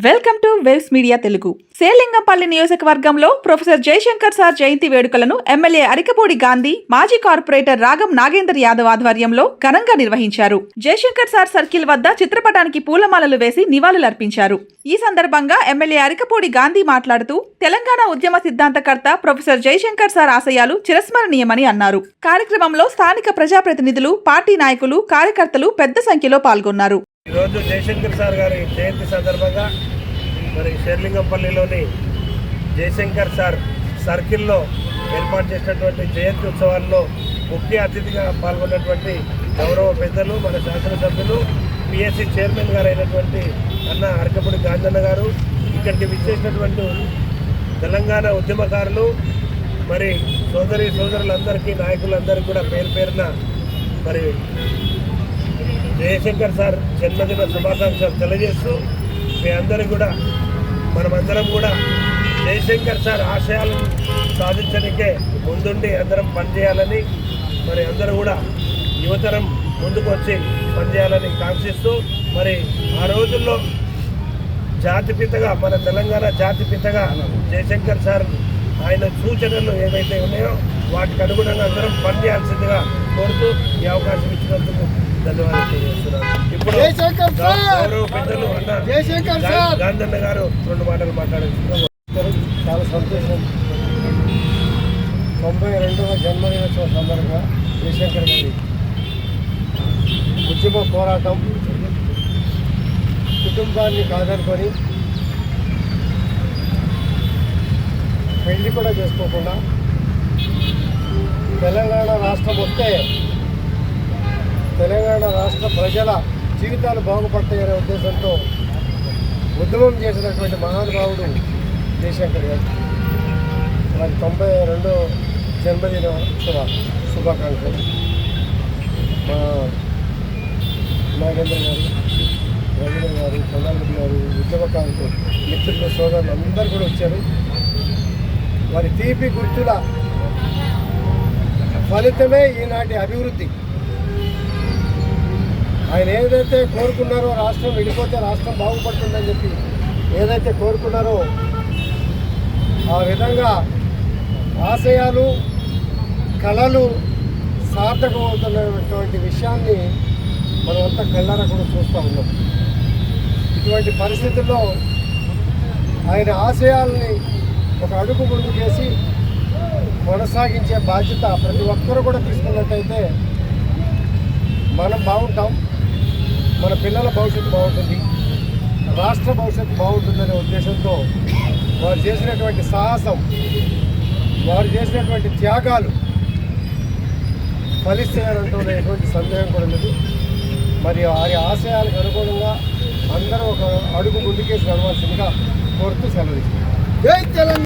Welcome to waves media Telugu. Serilingampally నియోజకవర్గంలో professor Jayashankar sir జయంతి వేడుకలను MLA Arikapudi Gandhi, మాజీ కార్పొరేటర్ రాగం నాగేందర్ యాదవ్ ఆధ్వర్యంలో ఘనంగా నిర్వహించారు. జయశంకర్ సార్ సర్కిల్ వద్ద చిత్రపటానికి పూలమాలలు వేసి నివాళులర్పించారు. ఈ సందర్భంగా ఎమ్మెల్యే అరికపూడి గాంధీ మాట్లాడుతూ తెలంగాణ ఉద్యమ సిద్ధాంతకర్త ప్రొఫెసర్ జయశంకర్ సార్ ఆశయాలు చిరస్మరణీయమని అన్నారు. కార్యక్రమంలో స్థానిక ప్రజాప్రతినిధులు, పార్టీ నాయకులు, కార్యకర్తలు పెద్ద సంఖ్యలో పాల్గొన్నారు. ఈరోజు జయశంకర్ సార్ గారి జయంతి సందర్భంగా మరి షేర్లింగంపల్లిలోని జయశంకర్ సార్ సర్కిల్లో ఏర్పాటు చేసినటువంటి జయంతి ఉత్సవాల్లో ముఖ్య అతిథిగా పాల్గొన్నటువంటి గౌరవ పెద్దలు, మన శాసనసభ్యులు, పిఎస్సి చైర్మన్ గారు అయినటువంటి అన్న అరకపూడి గాంధన్న గారు, ఇక్కడికి విచ్చేసినటువంటి తెలంగాణ ఉద్యమకారులు, మరి సోదరులందరికీ, నాయకులందరికీ కూడా పేరు పేరున మరి జయశంకర్ సార్ జన్మదిన శుభాకాంక్షలు తెలియజేస్తూ మీ అందరికీ కూడా మనమందరం కూడా జయశంకర్ సార్ ఆశయాలను సాధించడానికే ముందుండి అందరం పనిచేయాలని, మరి అందరూ కూడా యువతరం ముందుకు వచ్చి పనిచేయాలని కాంక్షిస్తూ, మరి ఆ రోజుల్లో జాతిపితగా, మన తెలంగాణ జాతిపితగా జయశంకర్ సార్ ఆయన సూచనలు ఏవైతే ఉన్నాయో వాటికి అనుగుణంగా అందరం పనిచేయాల్సిందిగా కోరుతూ ఈ అవకాశం ఇచ్చినందుకు ధన్యవాదాలు తెలియజేస్తున్నాను. ఇప్పుడు గౌరవ పెద్దలు అన్న గాంధన్న గారు 2 మాటలు మాట్లాడారు. చాలా సంతోషం. 92వ జన్మదినోత్సవ సందర్భంగా జయశంకర్ గారి ఉద్యమ పోరాటం, కుటుంబాన్ని కాదనుకొని పెళ్లి కూడా చేసుకోకుండా తెలంగాణ రాష్ట్రం వస్తే తెలంగాణ రాష్ట్ర ప్రజల జీవితాలు బాగుపడతాయనే ఉద్దేశంతో ఉద్యమం చేసినటువంటి మహానుభావుడు జయశంకర్ గారు. మరి 92వ జన్మదిన శుభాకాంక్షలు. మా నాగేంద్ర గారు, రవీంద్ర గారు, కొండారెడ్డి గారు, ఉద్యమకారులు, మిత్రులు, సోదరులు అందరూ కూడా వచ్చారు. వారి తీపి గుర్తుల ఫలితమే ఈనాటి అభివృద్ధి. ఆయన ఏదైతే కోరుకున్నారో, రాష్ట్రం విడిపోతే రాష్ట్రం బాగుపడుతుందని చెప్పి ఏదైతే కోరుకున్నారో ఆ విధంగా ఆశయాలు, కళలు సార్థకమవుతున్నటువంటి విషయాన్ని మనమంతా కళ్ళారా కూడా చూస్తూ ఉన్నాం. ఇటువంటి పరిస్థితుల్లో ఆయన ఆశయాల్ని ఒక అడుగు ముందుకేసి కొనసాగించే బాధ్యత ప్రతి ఒక్కరూ కూడా తీసుకున్నట్టయితే మనం బాగుంటాం, మన పిల్లల భవిష్యత్తు బాగుంటుంది, రాష్ట్ర భవిష్యత్తు బాగుంటుందనే ఉద్దేశంతో వారు చేసినటువంటి సాహసం, వారు చేసినటువంటి త్యాగాలు ఫలిస్తాయంటూ ఎటువంటి సందేహం కూడా లేదు. మరి వారి ఆశయాలకు అనుగుణంగా అందరూ ఒక అడుగు ముందుకేసి నడవాల్సిందిగా కోరుతూ సెలవు. జై తెలంగాణ.